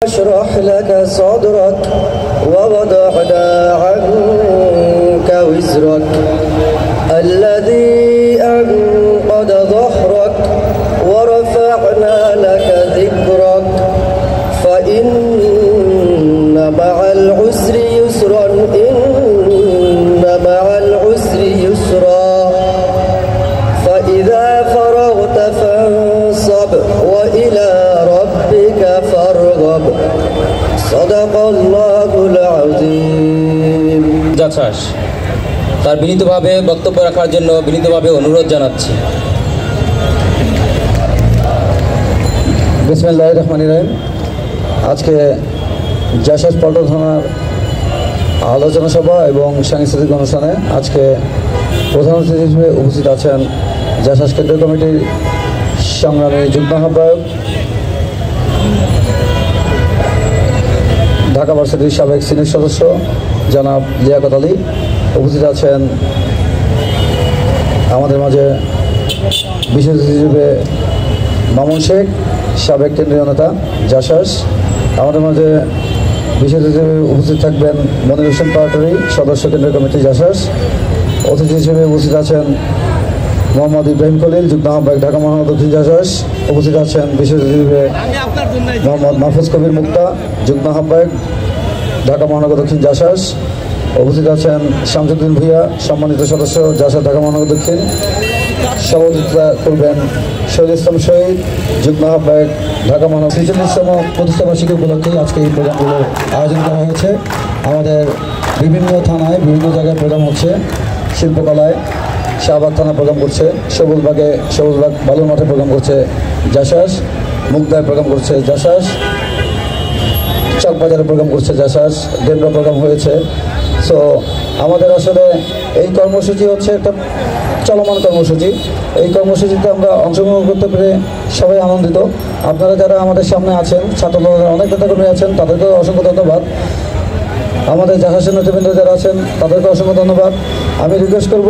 اشرح لك صدرك ووضعنا عنك وزرك الذي أنقض ظهرك ورفعنا لك ذكرك فإن مع العسر يسرا إن مع العسر يسرا فإذا فرغت فانصب وإلى ربك فارغب صدق الله العظيم। যাচ্ছাস তার বিনীতভাবে বক্তব্য রাখার জন্য বিনীতভাবে অনুরোধ জানাচ্ছি। বিসমিল্লাহির রহমানির রহিম। আজকে জাসাস পল্টন থানার আলোচনা সভা এবং সাংস্কৃতিক অনুষ্ঠানে আজকে প্রধান অতিথি হিসেবে উপস্থিত আছেন জাসাস কেন্দ্রীয় কমিটির সংগ্রামী যুগ্ম আহ্বায়ক, ঢাকা ভার্সিটির সাবেক সিনিয়র সদস্য জনাব লিয়াকত আলী। উপস্থিত আছেন আমাদের মাঝে বিশেষ অতিথি হিসেবে মামুন শেখ, সাবেক কেন্দ্রীয় নেতা জাসাস। আমাদের মাঝে বিশেষ হিসেবে উপস্থিত থাকবেন মনির হোসেন পাটোয়ারি, সদস্য কেন্দ্রীয় কমিটি জাসাস। অতিথি হিসেবে উপস্থিত আছেন মোহাম্মদ ইব্রাহিম কলিল, যুগ্ম আহ্বায়ক ঢাকা মহানগর দক্ষিণ জাসাস। উপস্থিত আছেন বিশেষ হিসেবে মোহাম্মদ মাহফুজ কবির মুক্তা, যুগ্ম আহ্বায়ক ঢাকা মহানগর দক্ষিণ জাসাস। উপস্থিত আছেন শামসুদ্দিন ভূঁইয়া, সম্মানিত সদস্য জাসাস ঢাকা মহানগর দক্ষিণ। সভাপতিত্ব করবেন শহীদ ইসলাম শহীদ, যুগ্ম আহ্বায়ক ঢাকা মহানগর। ৪৩তম প্রতিষ্ঠাবার্ষিকী উপলক্ষে আজকে এই প্রোগ্রামগুলো আয়োজন করা হয়েছে। আমাদের বিভিন্ন থানায় বিভিন্ন জায়গায় প্রোগ্রাম হচ্ছে। শিল্পকলায় শাহবাগ থানা প্রোগ্রাম করছে, সবুজবাগ বালুর মাঠে প্রোগ্রাম করছে জাসাস, মুগদায় প্রোগ্রাম করছে জাসাস, চকবাজারে প্রোগ্রাম করছে জাসাস, ডেমরা প্রোগ্রাম হয়েছে। সো আমাদের আসলে এই কর্মসূচি হচ্ছে একটা চলমান কর্মসূচি। এই কর্মসূচিতে আমরা অংশগ্রহণ করতে পেরে সবাই আনন্দিত। আপনারা যারা আমাদের সামনে আছেন, ছাত্রদলের অনেক নেতাকর্মী আছেন, তাদেরকেও অসংখ্য ধন্যবাদ। আমাদের জাহাজের নেতৃবৃন্দ যারা আছেন তাদেরকে অসংখ্য ধন্যবাদ। আমি রিকোয়েস্ট করব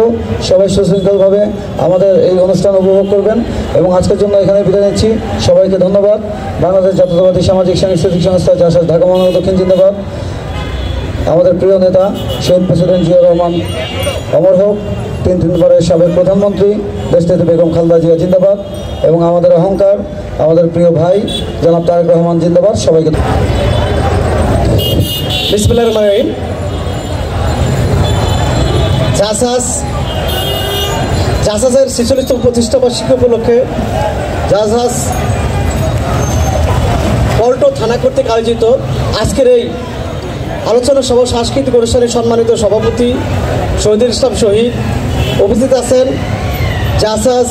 সবাই সুশৃঙ্খলভাবে আমাদের এই অনুষ্ঠান উপভোগ করবেন এবং আজকের জন্য এখানে বিদায় নিচ্ছি। সবাইকে ধন্যবাদ। বাংলাদেশ জাতীয়তাবাদী সামাজিক সাংস্কৃতিক সংস্থা জাসাস ঢাকা মহানগর দক্ষিণ জিন্দাবাদ। আমাদের প্রিয় নেতা শহীদ প্রেসিডেন্ট জিয়াউর রহমান অমর হোক। 3 বারের সাবেক প্রধানমন্ত্রী দেশনেত্রী বেগম খালেদা জিয়া জিন্দাবাদ। এবং আমাদের অহংকার আমাদের প্রিয় ভাই জনাব তারেক রহমান জিন্দাবাদ। সবাইকে বিসমিল্লাহির রহমানির রহিম। জাসাসের ৪৬তম প্রতিষ্ঠাবার্ষিকী উপলক্ষে জাসাস পল্টন থানা কর্তৃক আয়োজিত আজকের এই আলোচনা সভা সাংস্কৃতিক অনুষ্ঠানের সম্মানিত সভাপতি শহীদুল ইসলাম শহীদ উপস্থিত আছেন। জাসাস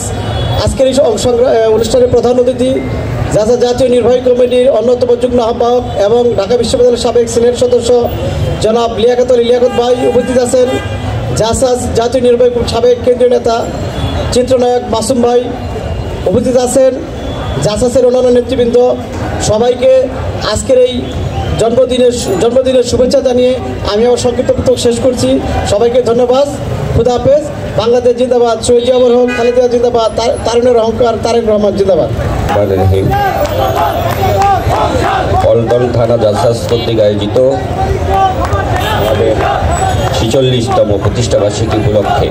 আজকের এই অনুষ্ঠানের প্রধান অতিথি জাসাস জাতীয় নির্বাহী কমিটির অন্যতম যুগ্ম আহ্বায়ক এবং ঢাকা বিশ্ববিদ্যালয়ের সাবেক সিনিয়র সদস্য জনাব লিয়াকত আলী লিয়াকত ভাই উপস্থিত আছেন। জাসাস জাতীয় নির্বাহী সাবেক কেন্দ্রীয় নেতা চিত্রনায়ক মাসুম ভাই উপস্থিত আছেন। জাসাসের অন্যান্য নেতৃবৃন্দ সবাইকে আজকের এই জন্মদিনের শুভেচ্ছা জানিয়ে আমি আমার সংক্ষিপ্ত বক্তব্য শেষ করছি। সবাইকে ধন্যবাদ। খুদা হাফেজ। বাংলাদেশ জিন্দাবাদ। শহীদ জিয়া অমর হোক। খালেদা জিন্দাবাদ। তারুণের অহংকার তারেক রহমান জিন্দাবাদ। পল্টন থানা জাসাস কর্তৃক আয়োজিত আমাদের ৪৬তম প্রতিষ্ঠাবার্ষিকী উপলক্ষে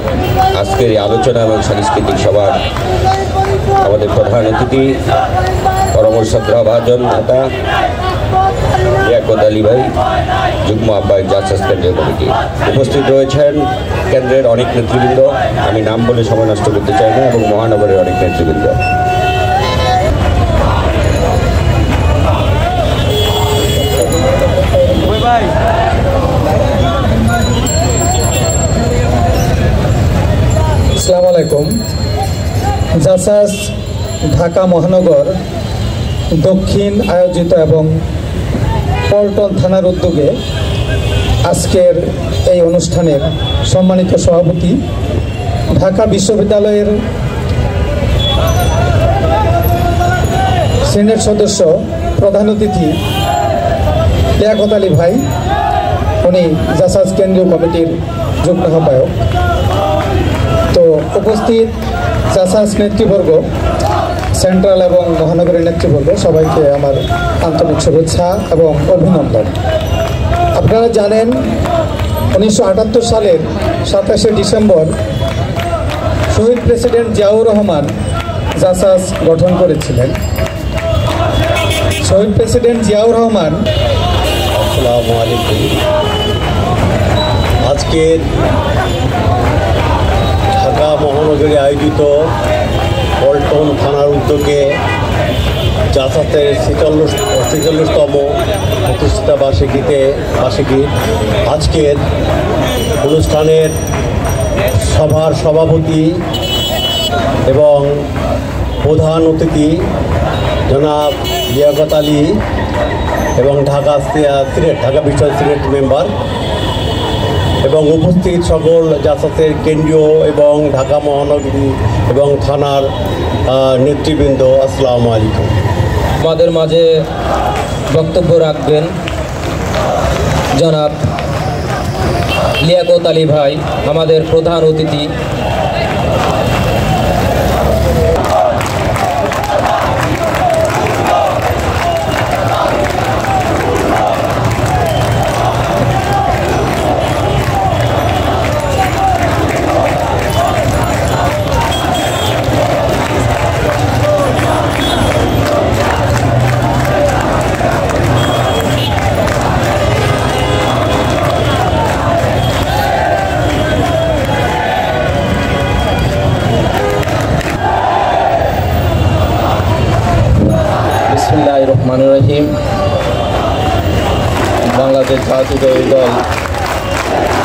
আজকের এই আলোচনা এবং সাংস্কৃতিক সভার আমাদের প্রধান অতিথি পরমশ্রদ্ধাভাজন নেতা লিয়াকত আলী ভাই, যুগ্ম আহ্বায়ক জাসাস কেন্দ্রীয় কমিটি। উপস্থিত রয়েছেন কেন্দ্রের অনেক নেতৃবৃন্দ, আমি নাম বলে সময় নষ্ট করতে চাই না, এবং মহানগরের অনেক নেতৃবৃন্দ। আসসালামু আলাইকুম। জাসাস ঢাকা মহানগর দক্ষিণ আয়োজিত এবং পল্টন থানার উদ্যোগে আজকের এই অনুষ্ঠানের সম্মানিত সভাপতি ঢাকা বিশ্ববিদ্যালয়ের সিনিয়র সদস্য প্রধান অতিথি লিয়াকত আলী ভাই, উনি জাসাস কেন্দ্রীয় কমিটির যুগ্ম আহ্বায়ক। তো উপস্থিত জাসাস নেতৃবর্গ, সেন্ট্রাল এবং মহানগরের নেতৃবৃন্দ সবাইকে আমার আন্তরিক শুভেচ্ছা এবং অভিনন্দন। আপনারা জানেন 1978 সালের 27শে ডিসেম্বর শহীদ প্রেসিডেন্ট জিয়াউর রহমান জাসাস গঠন করেছিলেন। শহীদ প্রেসিডেন্ট জিয়াউর রহমান আসসালামু আলাইকুম। আজকের ঢাকা মহানগরে আয়োজিত পল্টন থানার উদ্যোগে জাসাসের 46তম প্রতিষ্ঠা বার্ষিকী আজকের অনুষ্ঠানের সভার সভাপতি এবং প্রধান অতিথি জনাব লিয়াকত আলী এবং ঢাকা বিষয় সিলেট মেম্বার এবং উপস্থিত সকল জাসাসের কেন্দ্রীয় এবং ঢাকা মহানগরী এবং থানার নেতৃবৃন্দ, আসসালামু আলাইকুম। আমাদের মাঝে বক্তব্য রাখবেন জনাব লিয়াকত আলী ভাই, আমাদের প্রধান অতিথি। বিসমিল্লাহির রহমানির রহিম। বাংলাদেশ জাতীয়তাবাদী দল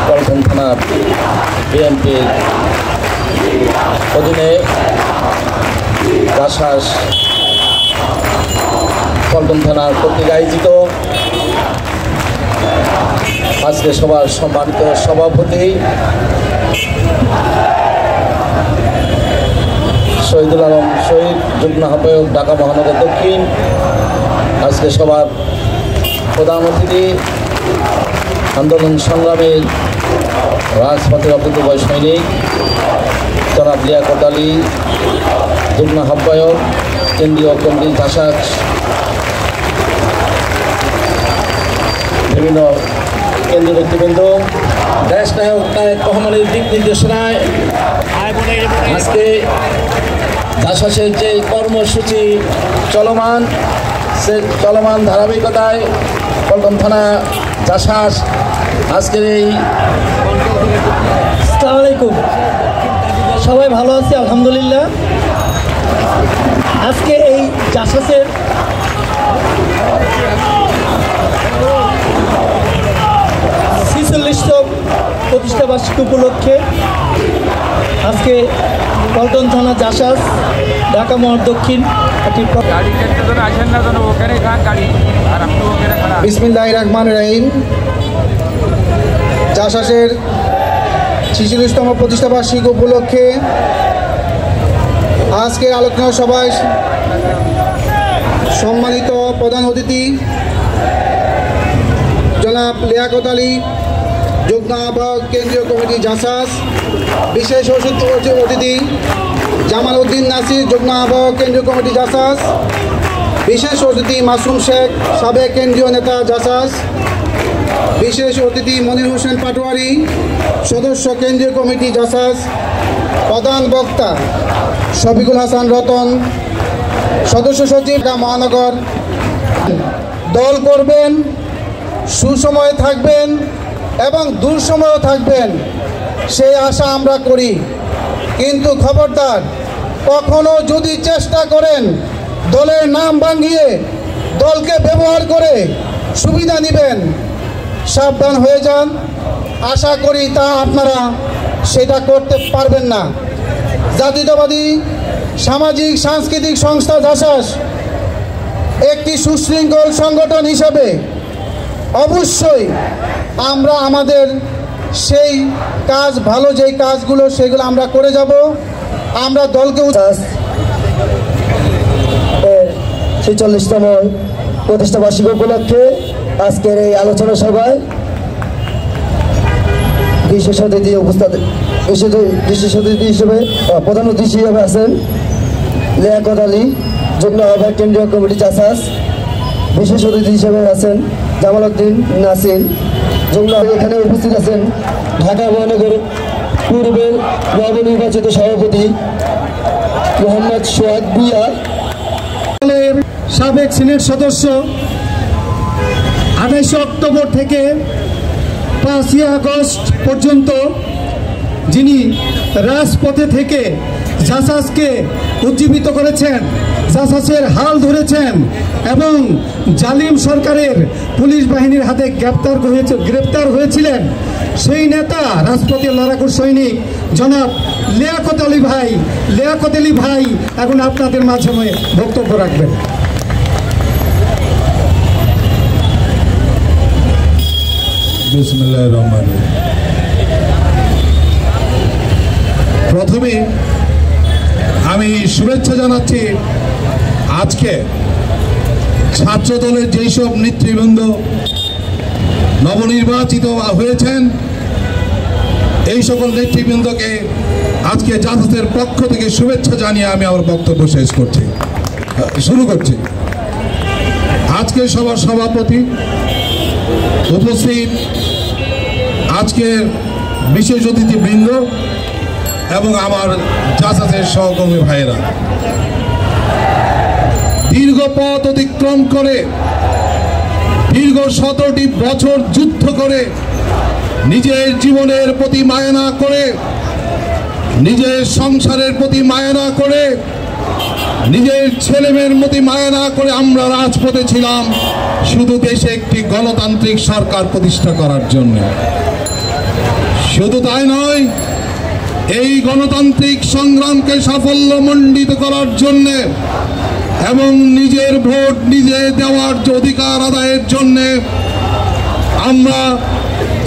পল্টন থানার বিএনপির অধীনে জাসাস পল্টন থানার কর্তৃক আয়োজিত আজকে সভার সম্মানিত সভাপতি শহীদুল আলম শহীদ, যুগ্ম আহ্বায়ক ঢাকা মহানগর দক্ষিণ, আজকে সবার প্রধান অতিথি, আন্দোলন সংগ্রামের রাজপথের অভ্যুদয় সৈনিক জনাব লিয়াকত আলী, যুগ্ম আহ্বায়ক কেন্দ্রীয় কমিটি জাসাস, বিভিন্ন কেন্দ্রীয় নেতৃবৃন্দ, দেশ নায়ক তারেক রহমানের দিক নির্দেশনায় আজকে জাসাসের যে কর্মসূচি চলমান, সে চলমান ধারাবাহিকতায় পল্টন থানা জাসাস আজকের এই আসসালামু আলাইকুম। সবাই ভালো আছি আলহামদুলিল্লাহ। আজকে এই জাসাসের 46তম প্রতিষ্ঠা বার্ষিকী উপলক্ষে আজকে পল্টন থানা জাসাস ঢাকা মহানগর দক্ষিণ একটি বিসমিল্লাহির রহমানির রহিম। জাসাসের 46তম প্রতিষ্ঠা বার্ষিকী উপলক্ষে আজকের আলোচনা সভায় সম্মানিত প্রধান অতিথি জনাব লিয়াকত আলী, যুগ্ম আহ্বায়ক কেন্দ্রীয় কমিটি জাসাস, বিশেষ অতিথি জামাল উদ্দিন নাসির, যুগ্ম আহ্বায়ক কেন্দ্রীয় কমিটি জাসাস, বিশেষ অতিথি মাসুম শেখ, সাবেক কেন্দ্রীয় নেতা জাসাস, বিশেষ অতিথি মনির হোসেন পাটোয়ারি, সদস্য কেন্দ্রীয় কমিটি জাসাস, প্রধান বক্তা শফিকুল হাসান রতন, সদস্য সচিব ঢাকা মহানগর। দল করবেন, সুসময়ে থাকবেন এবং দুঃসময়েও থাকবেন, সেই আশা আমরা করি। কিন্তু খবরদার, কখনো যদি চেষ্টা করেন দলের নাম ভাঙিয়ে দলকে ব্যবহার করে সুবিধা নেবেন, সাবধান হয়ে যান। আশা করি তা আপনারা সেটা করতে পারবেন না। জাতীয়তাবাদী সামাজিক সাংস্কৃতিক সংস্থা জাসাস একটি সুশৃঙ্খল সংগঠন হিসাবে অবশ্যই আমরা আমাদের সেই কাজ, ভালো যেই কাজগুলো সেগুলো আমরা করে যাব। আমরা দলকে 46তম প্রতিষ্ঠা বার্ষিকী উপলক্ষে আজকের এই আলোচনা সভায় বিশেষ অতিথি হিসেবে প্রধান অতিথি হিসেবে আছেন লিয়াকত আলী, যুগ্ম আহ্বায়ক কেন্দ্রীয় কমিটি জাসাস। বিশেষ অতিথি হিসেবে আছেন জামাল উদ্দিন নাসির, যুগ্ম এখানে উপস্থিত আছেন ঢাকা মহানগর পূর্বের নবনির্বাচিত সভাপতি মোহাম্মদ সোহাগ ভুঁইয়া, সাবেক সিনেট সদস্য। 28 অক্টোবর থেকে 5 আগস্ট পর্যন্ত যিনি রাজপথে থেকে জাসাসকে উজ্জীবিত করেছেন, জাসাসের হাল ধরেছেন এবং জালিম সরকারের পুলিশ বাহিনীর হাতে গ্রেপ্তার হয়েছিলেন সেই নেতা, রাজপথের লড়াকু সৈনিক জনাব লিয়াকত আলী ভাই এখন আপনাদের মাধ্যমে বক্তব্য রাখবেন। বিসমিল্লাহির রহমানির রহিম। প্রথমে আমি শুভেচ্ছা জানাচ্ছি আজকে ছাত্র দলের যেই সব নেতৃবৃন্দ নবনির্বাচিত হয়েছেন এই সকল নেতৃবৃন্দকে আজকে জাসাসের পক্ষ থেকে শুভেচ্ছা জানিয়ে আমি আমার বক্তব্য শুরু করছি। আজকে সবার সভাপতি, উপস্থিত আজকের বিশেষ অতিথিবৃন্দ এবং আমার জাসাসের সহকর্মী ভাইয়েরা, দীর্ঘ পথ অতিক্রম করে দীর্ঘ 17টি বছর যুদ্ধ করে নিজের জীবনের প্রতি মায়া না করে, নিজের সংসারের প্রতি মায়া না করে, নিজের ছেলেমেয়ের প্রতি মায়া না করে আমরা রাজপথে ছিলাম শুধু দেশে একটি গণতান্ত্রিক সরকার প্রতিষ্ঠা করার জন্য। শুধু তাই নয়, এই গণতান্ত্রিক সংগ্রামকে সাফল্যমণ্ডিত করার জন্য এবং নিজের ভোট নিজে দেওয়ার অধিকার আদায়ের জন্য আমরা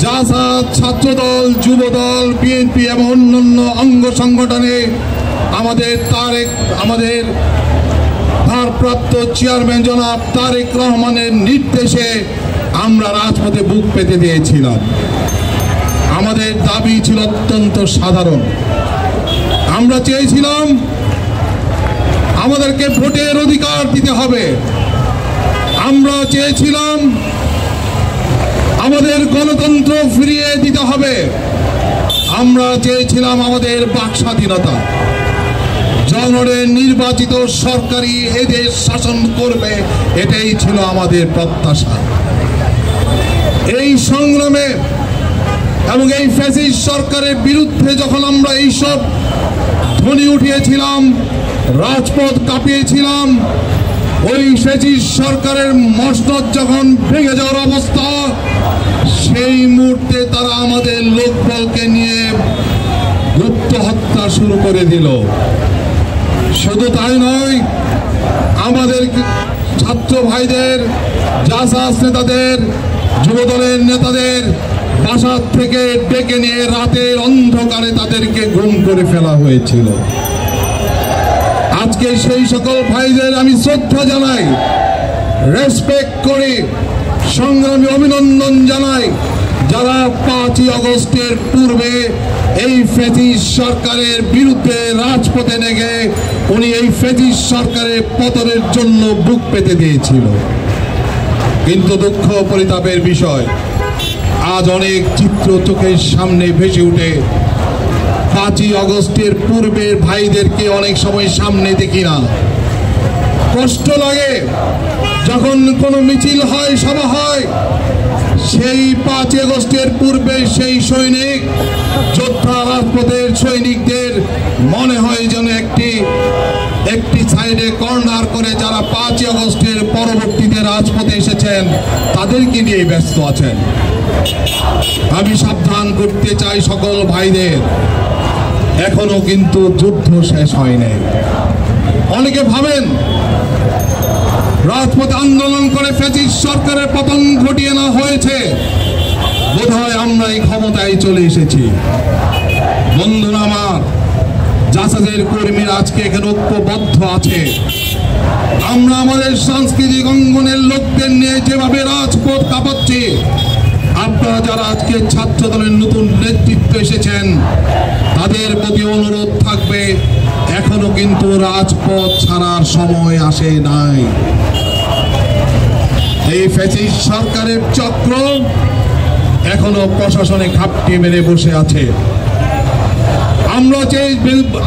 জাসাস, ছাত্রদল, যুবদল, বিএনপি এবং অন্যান্য অঙ্গ সংগঠনে আমাদের ভারপ্রাপ্ত চেয়ারম্যান জনাব তারেক রহমানের নির্দেশে আমরা রাজপথে বুক পেতে দিয়েছিলাম। আমাদের দাবি ছিল অত্যন্ত সাধারণ। আমরা চেয়েছিলাম আমাদেরকে ভোটের অধিকার দিতে হবে। আমরা চেয়েছিলাম আমাদের গণতন্ত্র ফিরিয়ে দিতে হবে। আমরা চেয়েছিলাম আমাদের বাক স্বাধীনতা। জনগণের নির্বাচিত সরকারই এদেশ শাসন করবে, এটাই ছিল আমাদের প্রত্যাশা। এই সংগ্রামে এবং এই ফ্যাসিস্ট সরকারের বিরুদ্ধে যখন আমরা এইসব ধ্বনি উঠিয়েছিলাম, রাজপথ কাঁপিয়েছিলাম, ওই ফ্যাসিস্ট সরকারের মসনদ যখন ভেঙে যাওয়ার অবস্থা, সেই মুহূর্তে তারা আমাদের লোকবলকে নিয়ে গুপ্ত হত্যা শুরু করে দিল। শুধু তাই নয়, আমাদের ছাত্র ভাইদের, জাসাস নেতাদের, যুবদলের নেতাদের বাসা থেকে ডেকে নিয়ে রাতের অন্ধকারে তাদেরকে গুম করে ফেলা হয়েছিল। আজকে সেই সকল ভাইদের আমি শ্রদ্ধা জানাই, রেসপেক্ট করি, সংগ্রামী অভিনন্দন জানাই, যারা 5 আগস্টের পূর্বে এই ফ্যাসিস্ট সরকারের বিরুদ্ধে রাজপথে নেমে উনি এই ফ্যাসিস্ট সরকারের পতনের জন্য বুক পেতে দিয়েছিল। কিন্তু দুঃখ পরিতাপের বিষয়, আজ অনেক চিত্র চোখের সামনে ভেসে উঠে। 5 আগস্টের পূর্বের ভাইদেরকে অনেক সময় সামনে দেখি না। কষ্ট লাগে যখন কোনো মিছিল হয়, সভা হয়, সেই 5 আগস্টের পূর্বে সেই সৈনিক যোদ্ধা রাজপথের সৈনিকদের মনে হয় যেন একটি সাইডে কর্নার করে যারা 5 আগস্টের পরবর্তীতে রাজপথে এসেছেন তাদেরকে নিয়ে ব্যস্ত আছেন। আমি সাবধান করতে চাই সকল ভাইদের, এখনো কিন্তু যুদ্ধ শেষ হয়নি। অনেকে ভাবেন রাজপথে আন্দোলন করে ফ্যাসিস্ট সরকারের পতন ঘটিয়ে না হয়েছে, বোধহয় আমরা এই ক্ষমতায় চলে এসেছি। বন্ধুরা আমার, জাসাসের কর্মীরা আজকে এখানে ঐক্যবদ্ধ আছে। আমরা আমাদের সাংস্কৃতিক অঙ্গনের লোকদের নিয়ে যেভাবে রাজপথ কাঁপাচ্ছি, আপনারা যারা আজকে ছাত্র দলের নতুন নেতৃত্ব এসেছেন তাদের প্রতি অনুরোধ থাকবে, এখনো কিন্তু রাজপথ ছাড়ার সময় আসে নাই। এই ফ্যাসিস্ট সরকারের চক্র এখনো প্রশাসনে ঘাপটি মেরে বসে আছে।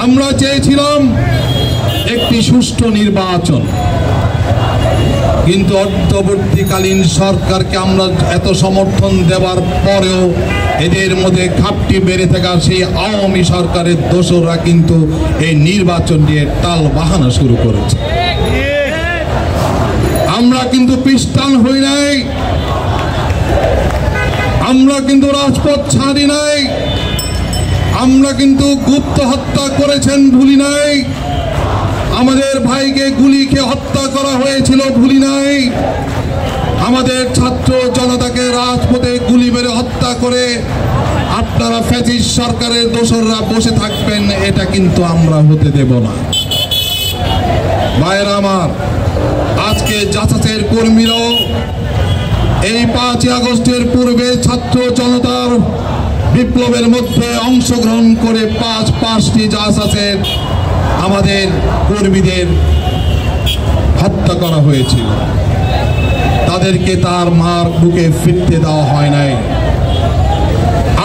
আমরা চেয়েছিলাম একটি সুষ্ঠু নির্বাচন, কিন্তু অন্তর্বর্তীকালীন সরকারকে আমরা এত সমর্থন দেওয়ার পরেও এদের মধ্যে ঘাপটি বেড়ে থাকা সেই আওয়ামী সরকারের দোসররা কিন্তু এই নির্বাচন নিয়ে টাল বাহানা শুরু করেছে। আমরা কিন্তু পিছটান হই নাই, আমরা কিন্তু রাজপথ ছাড়ি নাই, আমরা কিন্তু গুপ্ত হত্যা করেছেন ভুলি নাই, আমাদের ভাইকে গুলি খেয়ে হত্যা করা হয়েছিল ভুলি নাই, আমাদের ছাত্র জনতাকে রাজপথে গুলি মেরে হত্যা করে আপনারা ফ্যাসিস্ট সরকারের দোসররা বসে থাকবেন, এটা কিন্তু আমরা হতে দেব না। ভাইয়েরা আমার, আজকে জাসাসের কর্মীরাও এই 5ই আগস্টের পূর্বে ছাত্র জনতার বিপ্লবের মধ্যে অংশগ্রহণ করে পাঁচটি জাসাসের আমাদের কর্মীদের হত্যা করা হয়েছিল। তাদেরকে তার মার বুকে ফিরতে দেওয়া হয় নাই।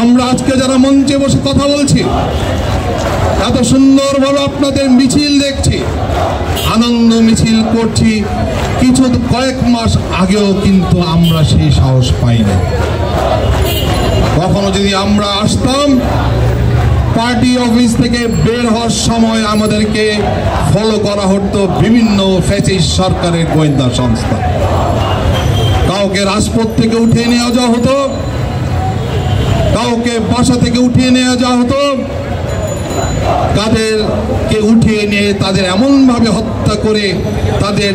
আমরা আজকে যারা মঞ্চে বসে কথা বলছি, এত সুন্দরভাবে আপনাদের মিছিল দেখছি, আনন্দ মিছিল করছি, কয়েক মাস আগেও কিন্তু আমরা সেই সাহস পাইনি। কখনো যদি আমরা আসতাম, পার্টি অফিস থেকে বের হওয়ার সময় আমাদেরকে ফলো করা হতো বিভিন্ন ফ্যাসিস্ট সরকারের গোয়েন্দা সংস্থা। কাউকে রাজপথ থেকে উঠিয়ে নেওয়া যাওয়া হতো, কাউকে বাসা থেকে উঠিয়ে নেওয়া যাওয়া হতো, তাদেরকে উঠিয়ে নিয়ে তাদের এমনভাবে হত্যা করে তাদের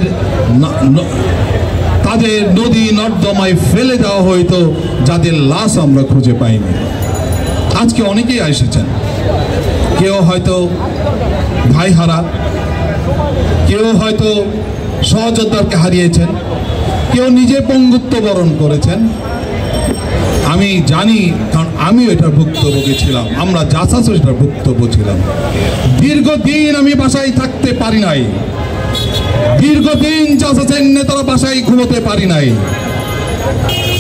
নদী নর্দমায় ফেলে দেওয়া হইতো যাদের লাশ আমরা খুঁজে পাইনি। আজকে অনেকেই এসেছেন, কেউ হয়তো ভাই হারা, কেউ হয়তো সহযোদ্ধাকে হারিয়েছেন, কেউ নিজে পঙ্গুত্ব বরণ করেছেন। আমি জানি, কারণ আমিও এটার ভুক্তভোগী ছিলাম, আমরা জাসাসও এটার ভুক্তভোগী ছিলাম। দীর্ঘদিন আমি বাসায় থাকতে পারি নাই, দীর্ঘদিন জাসাসের নেতারা বাসায় ঘুমোতে পারি নাই,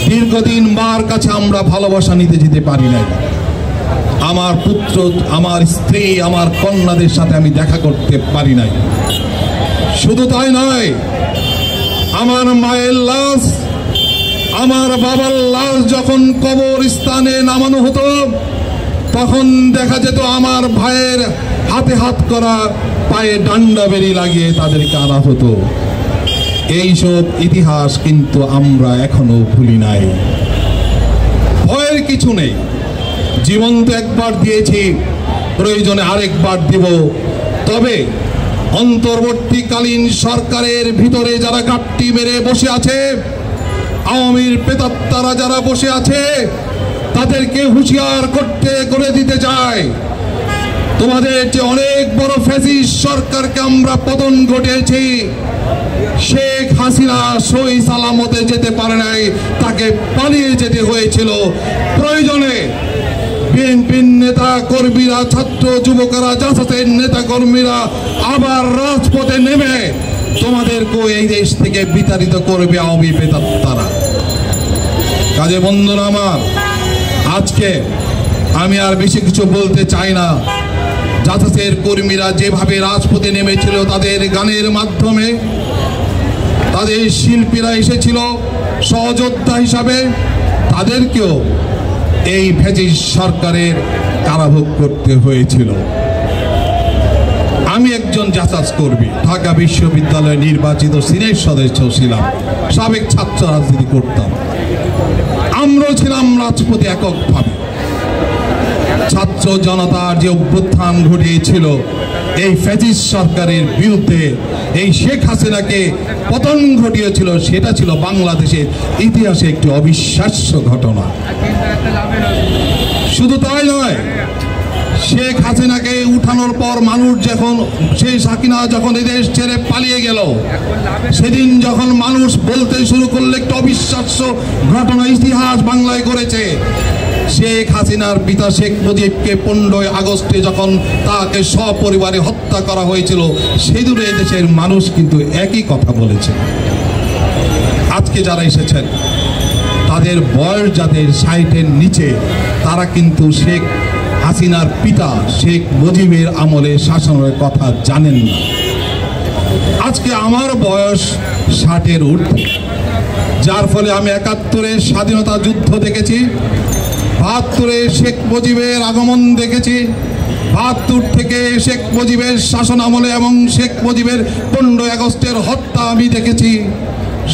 দীর্ঘদিন মার কাছে আমরা ভালোবাসা নিতে যেতে পারি নাই, আমার পুত্র, আমার স্ত্রী, আমার কন্যাদের সাথে আমি দেখা করতে পারি নাই। শুধু তাই নয়, আমার মায়ের লাশ, আমার বাবার লাশ যখন কবরস্থানে নামানো হতো, তখন দেখা যেত আমার ভাইয়ের হাতে হাত করা, পায়ে ডান্ডা বেরি লাগিয়ে তাদেরকে আনা হতো। এইসব ইতিহাস কিন্তু আমরা এখনো ভুলি নাই। ভয়ের কিছু নেই, জীবন তো একবার দিয়েছি, প্রয়োজনে আরেকবার দিব। তবে অন্তর্বর্তীকালীন সরকারের ভিতরে যারা ঘাপটি মেরে বসে আছে, আওয়ামীর প্রেতাত্মারা যারা বসে আছে, তাদেরকে হুঁশিয়ার করে দিতে চায়, তোমাদের যে অনেক বড় ফ্যাসিস্ট সরকারকে আমরা পতন ঘটিয়েছি, শেখ হাসিনা সহি সালামতে যেতে পারে নাই, তাকে পালিয়ে যেতে হয়েছিল। প্রয়োজনে বিএনপির নেতা কর্মীরা, ছাত্র যুবকরা, জাসাসের নেতা কর্মীরা আবার রাজপথে নেমে তোমাদেরকে এই দেশ থেকে বিতাড়িত করবে আওয়ামী প্রেতাত্মারা। কাজে বন্ধুরা আমার, আজকে আমি আর বেশি কিছু বলতে চাই না। জাসাসের কর্মীরা যেভাবে রাজপথে নেমেছিল, তাদের গানের মাধ্যমে, তাদের শিল্পীরা এসেছিল সহযোদ্ধা হিসাবে, তাদেরকেও এই ফ্যাসিস্ট সরকারের কারাভোগ করতে হয়েছিল। আমি একজন জাসাস কর্মী, ঢাকা বিশ্ববিদ্যালয়ে নির্বাচিত সিনেট সদস্য ছিলাম, সাবেক ছাত্র রাজনীতি করতাম। আমরাও ছিলাম রাজপথে এককভাবে। ছাত্র জনতার যে অভ্যুত্থান ঘটিয়েছিল এই ফ্যাসিস্ট সরকারের বিরুদ্ধে, এই শেখ হাসিনাকে পতন ঘটিয়েছিল, সেটা ছিল বাংলাদেশের ইতিহাসে একটি অবিশ্বাস্য ঘটনা। শুধু তাই নয়, শেখ হাসিনাকে উঠানোর পর মানুষ যখন শেখ হাসিনা যখন এদেশ ছেড়ে পালিয়ে গেল, সেদিন যখন মানুষ বলতে শুরু করলে একটা অবিশ্বাস্য ঘটনা ইতিহাস বাংলায় করেছে। শেখ হাসিনার পিতা শেখ মুজিবকে 15 আগস্টে যখন তাকে সপরিবারে হত্যা করা হয়েছিল, সেদিন এই দেশের মানুষ কিন্তু একই কথা বলেছে। আজকে যারা এসেছেন তাদের বয়স যাদের 60-এর নিচে, তারা কিন্তু শেখ হাসিনার পিতা শেখ মুজিবের আমলে শাসনের কথা জানেন না। আজকে আমার বয়স 60-এর ঊর্ধ্বে, যার ফলে আমি 71-এ স্বাধীনতা যুদ্ধ দেখেছি, 72-এ শেখ মুজিবের আগমন দেখেছি, 72 থেকে শেখ মুজিবের শাসন আমলে এবং শেখ মুজিবের 15 আগস্টের হত্যা আমি দেখেছি,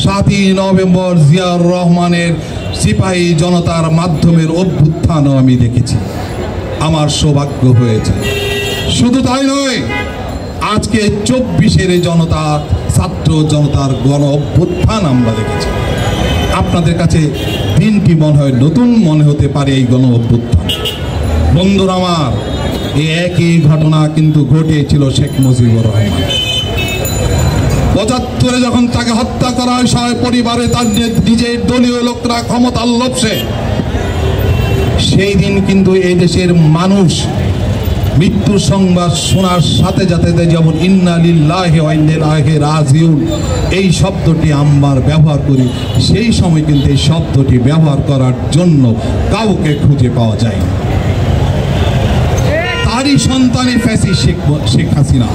7ই নভেম্বর জিয়াউর রহমানের সিপাহী জনতার মাধ্যমের অভ্যুত্থানও আমি দেখেছি। আমার সৌভাগ্য হয়েছে। শুধু তাই নয়, আজকে 24-এর জনতা, ছাত্র জনতার গণ অভ্যুত্থান আমরা দেখেছি। আপনাদের কাছে দিনটি মনে হয় নতুন মনে হতে পারে এই গণ অভ্যুত্থান। বন্ধুরা আমার, এই একই ঘটনা কিন্তু ঘটেছিল শেখ মুজিবুর রহমান। 75-এ যখন তাকে হত্যা করা হয়, সবাই পরিবারে তার নিজের দলীয় লোকরা ক্ষমতার লোভে, সেই দিন কিন্তু এই দেশের মানুষ মৃত্যু সংবাদ শোনার সাথে সাথে যেমন ইন্না লিল্লাহি ওয়া ইন্না ইলাইহি রাজিউন এই শব্দটি আমরা ব্যবহার করি, সেই সময় কিন্তু এই শব্দটি ব্যবহার করার জন্য কাউকে খুঁজে পাওয়া যায় না। তারই সন্তানই ফ্যাসিস্ট শেখ হাসিনা।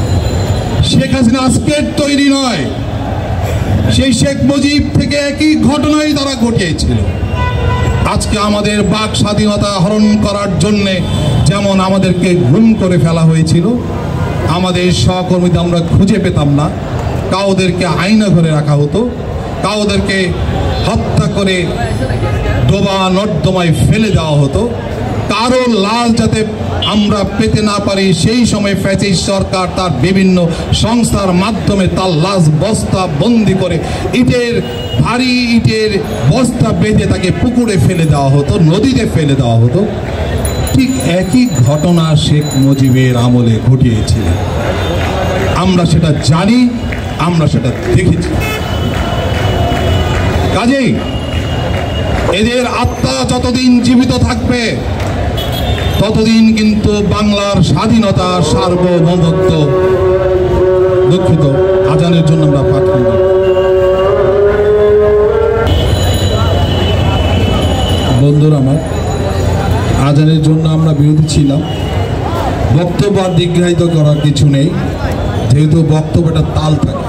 শেখ হাসিনা আজকের তৈরি নয়, সেই শেখ মুজিব থেকে একই ঘটনাই তারা ঘটিয়েছিল। আজকে আমাদের বাক স্বাধীনতা হরণ করার জন্যে যেমন আমাদেরকে গুম করে ফেলা হয়েছিল, আমাদের সহকর্মীদের আমরা খুঁজে পেতাম না, কাউদেরকে আয়না ঘরে রাখা হতো, কাউদেরকে হত্যা করে ডোবা নর্দমায় ফেলে দেওয়া হতো, কারো লাশ যাতে আমরা পেতে না পারি সেই সময় ফ্যাসিস্ট সরকার তার বিভিন্ন সংস্থার মাধ্যমে তার লাশ বস্তা বন্দি করে ভারী ইটের বস্তা বেঁধে তাকে পুকুরে ফেলে দেওয়া হতো, নদীতে ফেলে দেওয়া হতো। ঠিক একই ঘটনা শেখ মুজিবের আমলে ঘটিয়েছিল। আমরা সেটা জানি, আমরা সেটা দেখেছি। কাজেই এদের আত্মা যতদিন জীবিত থাকবে, ততদিন কিন্তু বাংলার স্বাধীনতা, সার্বভৌমত্ব, দুঃখিত আজানের জন্য আমরা পাঠাই না। বন্ধুরা আমার, আজানের জন্য আমরা বিরোধী ছিলাম। বক্তব্য আর দীর্ঘায়িত করার কিছু নেই, যেহেতু বক্তব্যটা তাল থাকে,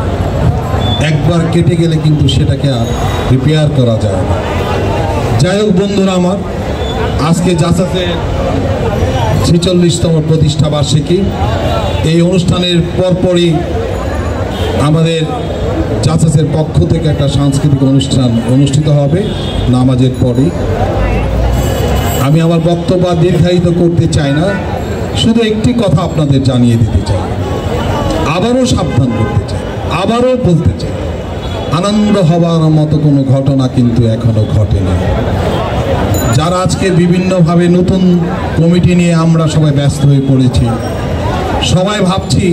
একবার কেটে গেলে কিন্তু সেটাকে আর রিপেয়ার করা যায় না। যাই হোক বন্ধুরা আমার, আজকে জাসাসের 46তম প্রতিষ্ঠা বার্ষিকী। এই অনুষ্ঠানের পরপরই আমাদের জাসাসের পক্ষ থেকে একটা সাংস্কৃতিক অনুষ্ঠান অনুষ্ঠিত হবে নামাজের পরেই। আমি আমার বক্তব্য দীর্ঘায়িত করতে চাই না, শুধু একটি কথা আপনাদের জানিয়ে দিতে চাই, আবারও সাবধান করতে চাই, আবারও বলতে চাই, আনন্দ হবার মতো কোনো ঘটনা কিন্তু এখনো ঘটেনি। যারা আজকে বিভিন্নভাবে নতুন কমিটি নিয়ে আমরা সবাই ব্যস্ত হয়ে পড়েছি, সবাই ভাবছি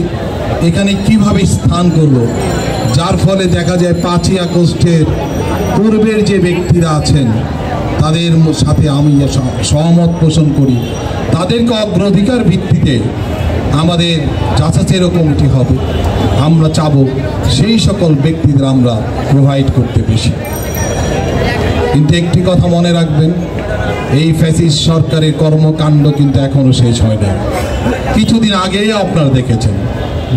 এখানে কিভাবে স্থান করব, যার ফলে দেখা যায় 5ই আগস্টের পূর্বের যে ব্যক্তিরা আছেন তাদের সাথে আমি সহমত পোষণ করি, তাদেরকে অগ্রাধিকার ভিত্তিতে আমাদের জাসাসেরও কমিটি হবে। আমরা চাবো সেই সকল ব্যক্তিদের আমরা প্রোভাইড করতে বেশি। কিন্তু একটি কথা মনে রাখবেন, এই ফ্যাসিস্ট সরকারের কর্মকাণ্ড কিন্তু এখনো শেষ হয় না। কিছুদিন আগেই আপনারা দেখেছেন,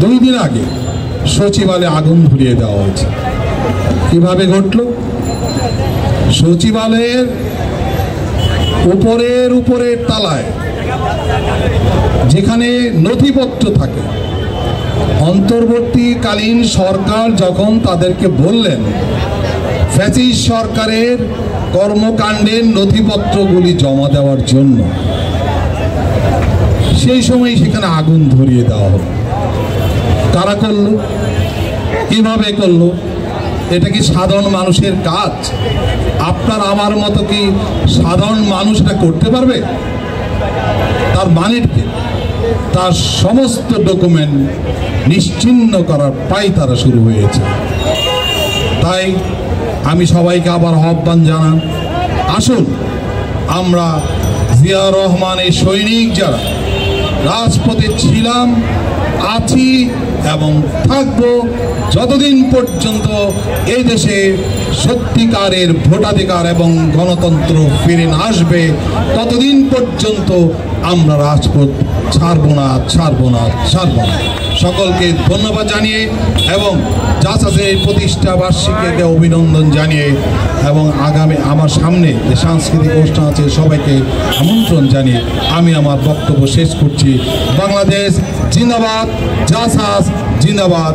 2 দিন আগে সচিবালয়ে আগুন ধরিয়ে দেওয়া হয়েছে। কিভাবে ঘটল? সচিবালয়ের উপরের তলায় যেখানে নথিপত্র থাকে, অন্তর্বর্তীকালীন সরকার যখন তাদেরকে বললেন ফ্যাসিস্ট সরকারের কর্মকাণ্ডের নথিপত্রগুলি জমা দেওয়ার জন্য, সেই সময় সেখানে আগুন ধরিয়ে দেওয়া হলো। কারা করলো? কিভাবে করলো? এটা কি সাধারণ মানুষের কাজ? আপনার আমার মতো কি সাধারণ মানুষ এটা করতে পারবে? তার মানে কি তার সমস্ত ডকুমেন্ট নিশ্চিহ্ন করার পায়তারা শুরু হয়েছে। তাই আমি সবাইকে আবার আহ্বান জানান, আসুন আমরা জিয়াউর রহমানের সৈনিক যারা রাজপথে ছিলাম, আছি এবং থাকব, যতদিন পর্যন্ত এই দেশে সত্যিকারের ভোটাধিকার এবং গণতন্ত্র ফিরে না আসবে, ততদিন পর্যন্ত আমরা রাজপথ ছাড়ব না। সকলকে ধন্যবাদ জানিয়ে এবং জাসাসের প্রতিষ্ঠা বার্ষিকীকে অভিনন্দন জানিয়ে এবং আগামী আমার সামনে যে সাংস্কৃতিক অনুষ্ঠান আছে সবাইকে আমন্ত্রণ জানিয়ে আমি আমার বক্তব্য শেষ করছি। বাংলাদেশ জিন্দাবাদ, জাসাস জিন্দাবাদ।